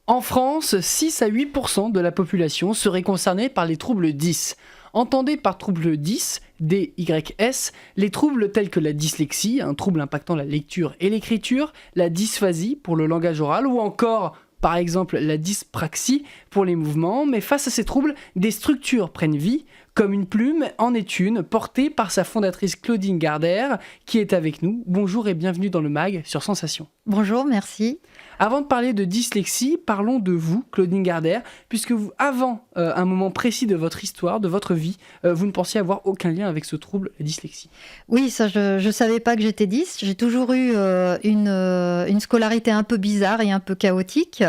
En France, 6 à 8% de la population serait concernée par les troubles 10. Entendez par trouble 10, DYS, les troubles tels que la dyslexie, un trouble impactant la lecture et l'écriture, la dysphasie pour le langage oral ou encore, par exemple, la dyspraxie pour les mouvements. Mais face à ces troubles, des structures prennent vie, comme une plume en est une, portée par sa fondatrice Claudine Gardère, qui est avec nous. Bonjour et bienvenue dans le MAG sur Sensation. Bonjour, merci. Avant de parler de dyslexie, parlons de vous, Claudine Gardère, puisque vous, avant un moment précis de votre histoire, de votre vie, vous ne pensiez avoir aucun lien avec ce trouble, la dyslexie. Oui, ça, je ne savais pas que j'étais 10. J'ai toujours eu une scolarité un peu bizarre et un peu chaotique.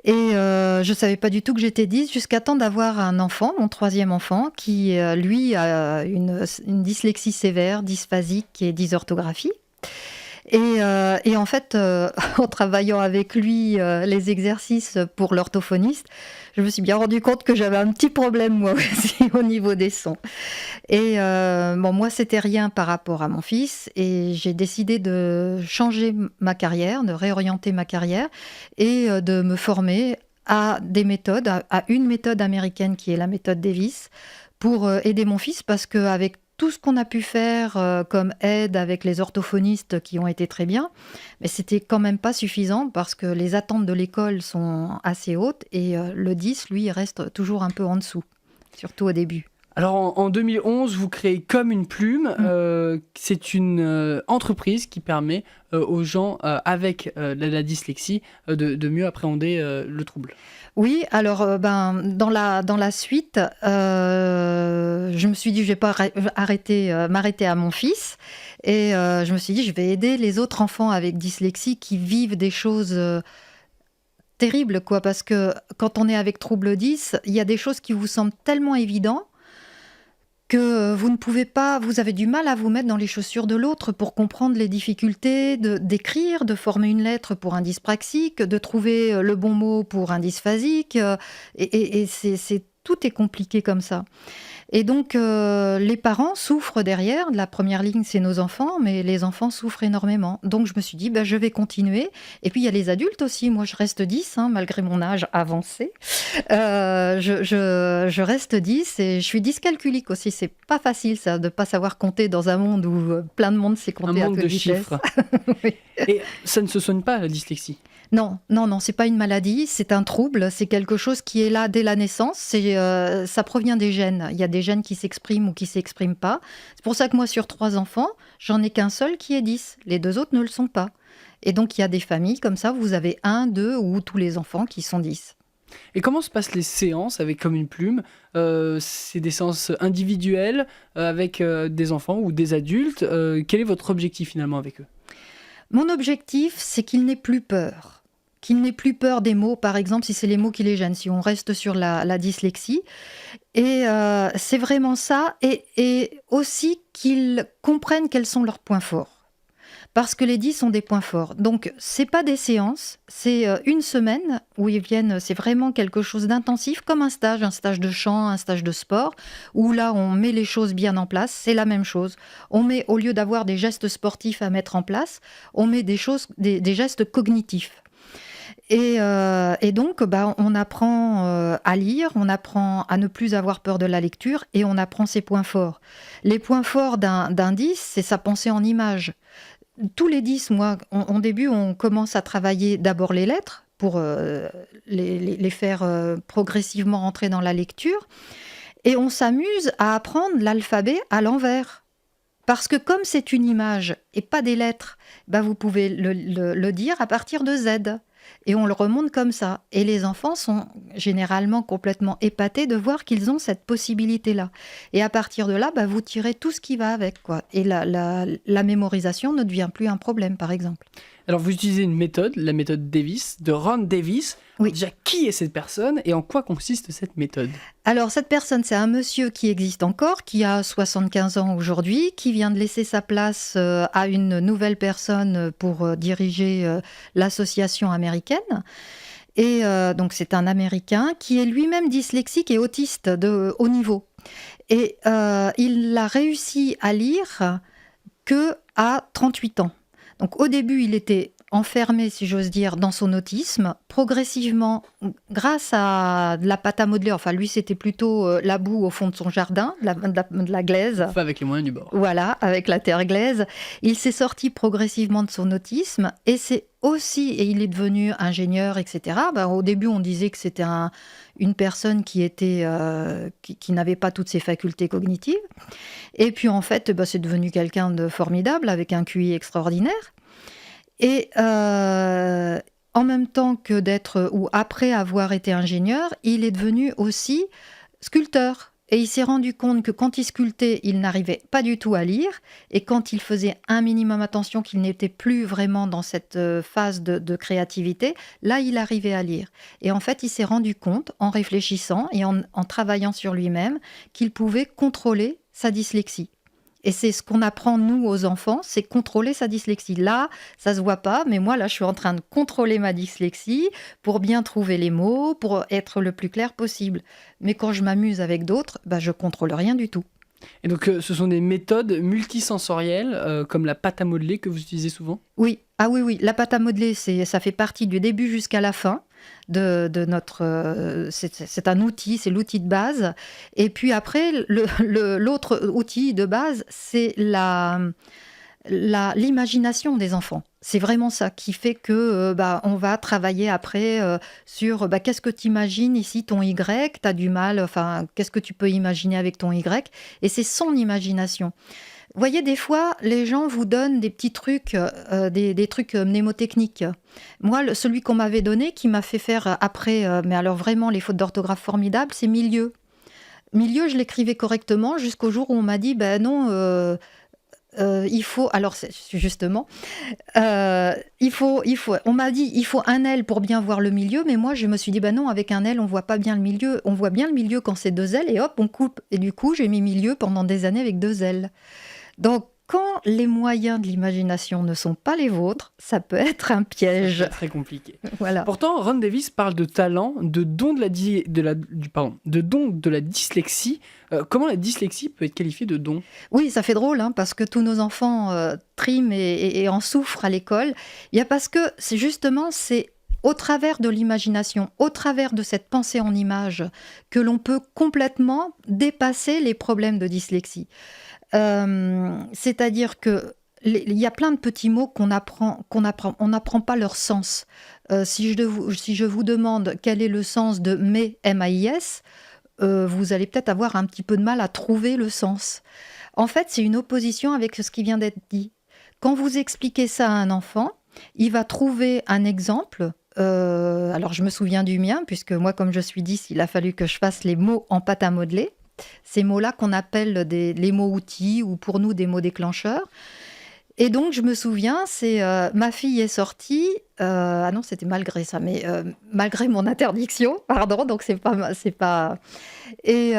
Et je ne savais pas du tout que j'étais 10 jusqu'à temps d'avoir un enfant, mon troisième enfant, qui, lui, a une dyslexie sévère, dysphasique et dysorthographie. Et en fait, en travaillant avec lui les exercices pour l'orthophoniste, je me suis bien rendu compte que j'avais un petit problème moi aussi au niveau des sons. Et bon, moi, c'était rien par rapport à mon fils, et j'ai décidé de changer ma carrière, de réorienter ma carrière et de me former à des méthodes, à une méthode américaine qui est la méthode Davis, pour aider mon fils, parce qu'avec tout ce qu'on a pu faire comme aide avec les orthophonistes qui ont été très bien, mais c'était quand même pas suffisant parce que les attentes de l'école sont assez hautes et le 10, lui, il reste toujours un peu en dessous, surtout au début. Alors en 2011, vous créez Comme une plume. C'est une entreprise qui permet aux gens avec la dyslexie de mieux appréhender le trouble. Oui, alors dans la suite, je me suis dit je vais pas m'arrêter à mon fils, et je me suis dit je vais aider les autres enfants avec dyslexie qui vivent des choses terribles, quoi, parce que quand on est avec trouble 10, il y a des choses qui vous semblent tellement évidentes que vous ne pouvez pas, vous avez du mal à vous mettre dans les chaussures de l'autre pour comprendre les difficultés d'écrire, de former une lettre pour un dyspraxique, de trouver le bon mot pour un dysphasique, et tout est compliqué comme ça. Et donc, les parents souffrent derrière. La première ligne, c'est nos enfants, mais les enfants souffrent énormément. Donc, je me suis dit, je vais continuer. Et puis, il y a les adultes aussi. Moi, je reste 10, malgré mon âge avancé. Je reste 10 et je suis dyscalculique aussi. C'est pas facile, ça, de pas savoir compter dans un monde où plein de monde sait compter à toute vitesse. Un monde de chiffres. Oui. Et ça ne se soigne pas, la dyslexie? Non, c'est pas une maladie, c'est un trouble, c'est quelque chose qui est là dès la naissance, ça provient des gènes. Il y a des gènes qui s'expriment ou qui s'expriment pas. C'est pour ça que moi, sur 3 enfants, j'en ai qu'un seul qui est 10. Les 2 autres ne le sont pas. Et donc, il y a des familles comme ça, vous avez 1, 2 ou tous les enfants qui sont 10. Et comment se passent les séances avec Comme une plume? C'est des séances individuelles avec des enfants ou des adultes. Quel est votre objectif finalement avec eux? Mon objectif, c'est qu'ils n'aient plus peur. Qu'ils n'aient plus peur des mots, par exemple, si c'est les mots qui les gênent, si on reste sur la dyslexie. Et c'est vraiment ça. Et aussi qu'ils comprennent quels sont leurs points forts. Parce que les 10 sont des points forts. Donc, c'est pas des séances, c'est une semaine où ils viennent, c'est vraiment quelque chose d'intensif, comme un stage de chant, un stage de sport, où là, on met les choses bien en place. C'est la même chose. On met, au lieu d'avoir des gestes sportifs à mettre en place, on met des gestes cognitifs. Et donc, on apprend à lire, on apprend à ne plus avoir peur de la lecture et on apprend ses points forts. Les points forts d'un 10, c'est sa pensée en images. Tous les 10, moi, au début, on commence à travailler d'abord les lettres pour les faire progressivement rentrer dans la lecture. Et on s'amuse à apprendre l'alphabet à l'envers. Parce que comme c'est une image et pas des lettres, vous pouvez le dire à partir de Z. Et on le remonte comme ça. Et les enfants sont généralement complètement épatés de voir qu'ils ont cette possibilité-là. Et à partir de là, vous tirez tout ce qui va avec, quoi. Et la mémorisation ne devient plus un problème, par exemple. Alors, vous utilisez une méthode, la méthode Davis, de Ron Davis. Oui. Déjà, qui est cette personne et en quoi consiste cette méthode? Alors, cette personne, c'est un monsieur qui existe encore, qui a 75 ans aujourd'hui, qui vient de laisser sa place à une nouvelle personne pour diriger l'association américaine. Et donc, c'est un Américain qui est lui-même dyslexique et autiste de haut niveau. Et il a réussi à lire qu'à 38 ans. Donc au début, il était enfermé, si j'ose dire, dans son autisme. Progressivement, grâce à de la pâte à modeler, enfin lui c'était plutôt la boue au fond de son jardin, de la glaise. Enfin, avec les moyens du bord. Voilà, avec la terre glaise. Il s'est sorti progressivement de son autisme et c'est aussi, et il est devenu ingénieur, etc. Au début, on disait que c'était une personne qui n'avait pas toutes ses facultés cognitives. Et puis, en fait, c'est devenu quelqu'un de formidable, avec un QI extraordinaire. Et en même temps que ou après avoir été ingénieur, il est devenu aussi sculpteur. Et il s'est rendu compte que quand il sculptait, il n'arrivait pas du tout à lire. Et quand il faisait un minimum attention, qu'il n'était plus vraiment dans cette phase de créativité, là, il arrivait à lire. Et en fait, il s'est rendu compte, en réfléchissant et en travaillant sur lui-même, qu'il pouvait contrôler sa dyslexie. Et c'est ce qu'on apprend, nous, aux enfants, c'est contrôler sa dyslexie. Là, ça se voit pas, mais moi, là, je suis en train de contrôler ma dyslexie pour bien trouver les mots, pour être le plus clair possible. Mais quand je m'amuse avec d'autres, je contrôle rien du tout. Et donc, ce sont des méthodes multisensorielles, comme la pâte à modeler que vous utilisez souvent ? Oui, oui. La pâte à modeler, ça fait partie du début jusqu'à la fin de notre... c'est un outil, c'est l'outil de base. Et puis après, l'autre outil de base, c'est l'imagination des enfants. C'est vraiment ça qui fait que on va travailler après sur qu'est-ce que tu imagines ici, ton Y, tu as du mal, enfin, qu'est-ce que tu peux imaginer avec ton Y, et c'est son imagination. Vous voyez, des fois, les gens vous donnent des petits trucs, des trucs mnémotechniques. Moi, celui qu'on m'avait donné, qui m'a fait faire après, mais alors vraiment les fautes d'orthographe formidables, c'est milieu. Milieu, je l'écrivais correctement jusqu'au jour où on m'a dit, non... il faut, alors justement, on m'a dit il faut un L pour bien voir le milieu, mais moi je me suis dit non, avec un L on voit pas bien le milieu, on voit bien le milieu quand c'est 2 L et hop on coupe, et du coup j'ai mis milieu pendant des années avec 2 L. Donc quand les moyens de l'imagination ne sont pas les vôtres, ça peut être un piège. C'est très compliqué. Voilà. Pourtant, Ron Davis parle de talent, de don de la dyslexie. Comment la dyslexie peut être qualifiée de don ? Oui, ça fait drôle, parce que tous nos enfants triment et en souffrent à l'école. Parce que c'est au travers de l'imagination, au travers de cette pensée en images, que l'on peut complètement dépasser les problèmes de dyslexie. C'est-à-dire que il y a plein de petits mots qu'on apprend, on n'apprend pas leur sens. Si je vous demande quel est le sens de mais, M-A-I-S, vous allez peut-être avoir un petit peu de mal à trouver le sens. En fait, c'est une opposition avec ce qui vient d'être dit. Quand vous expliquez ça à un enfant, il va trouver un exemple. Alors, je me souviens du mien, puisque moi, comme je suis 10, il a fallu que je fasse les mots en pâte à modeler. Ces mots-là qu'on appelle les mots outils ou pour nous des mots déclencheurs. Et donc, je me souviens, ma fille est sortie, non, c'était malgré ça, mais malgré mon interdiction, pardon, donc c'est pas... Et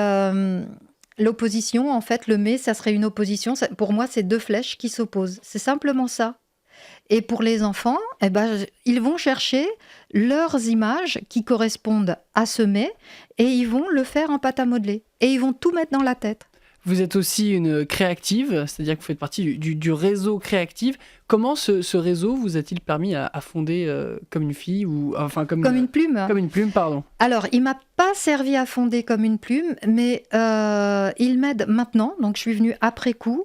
l'opposition, en fait, le mais, ça serait une opposition. Pour moi, c'est 2 flèches qui s'opposent. C'est simplement ça. Et pour les enfants, ils vont chercher leurs images qui correspondent à ce mais et ils vont le faire en pâte à modeler. Et ils vont tout mettre dans la tête. Vous êtes aussi une créative, c'est-à-dire que vous faites partie du réseau créatif. Comment ce réseau vous a-t-il permis à fonder comme une fille ou enfin comme une plume. Comme une plume, pardon. Alors, il m'a pas servi à fonder comme une plume, mais il m'aide maintenant. Donc, je suis venue après coup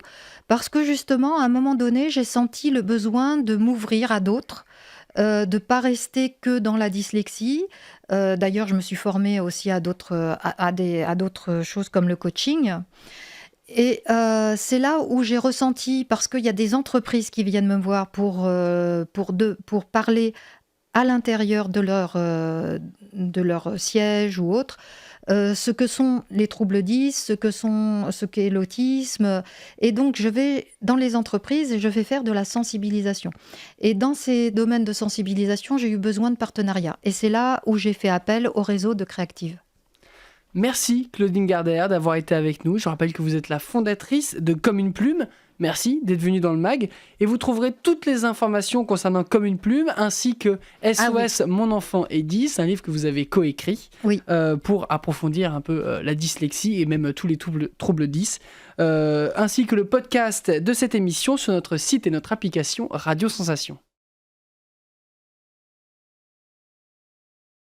parce que justement, à un moment donné, j'ai senti le besoin de m'ouvrir à d'autres. De pas rester que dans la dyslexie. D'ailleurs, je me suis formée aussi à d'autres choses comme le coaching. Et c'est là où j'ai ressenti, parce qu'il y a des entreprises qui viennent me voir pour parler à l'intérieur de leur siège ou autre, ce que sont les troubles 10, ce qu'est l'autisme. Et donc, je vais dans les entreprises et je vais faire de la sensibilisation. Et dans ces domaines de sensibilisation, j'ai eu besoin de partenariats. Et c'est là où j'ai fait appel au réseau de Créactive. Merci Claudine Gardère d'avoir été avec nous. Je rappelle que vous êtes la fondatrice de Comme une plume. Merci d'être venue dans le mag. Et vous trouverez toutes les informations concernant Comme une plume, ainsi que SOS Mon enfant est 10, un livre que vous avez coécrit pour approfondir un peu la dyslexie et même tous les troubles 10, ainsi que le podcast de cette émission sur notre site et notre application Radio Sensation.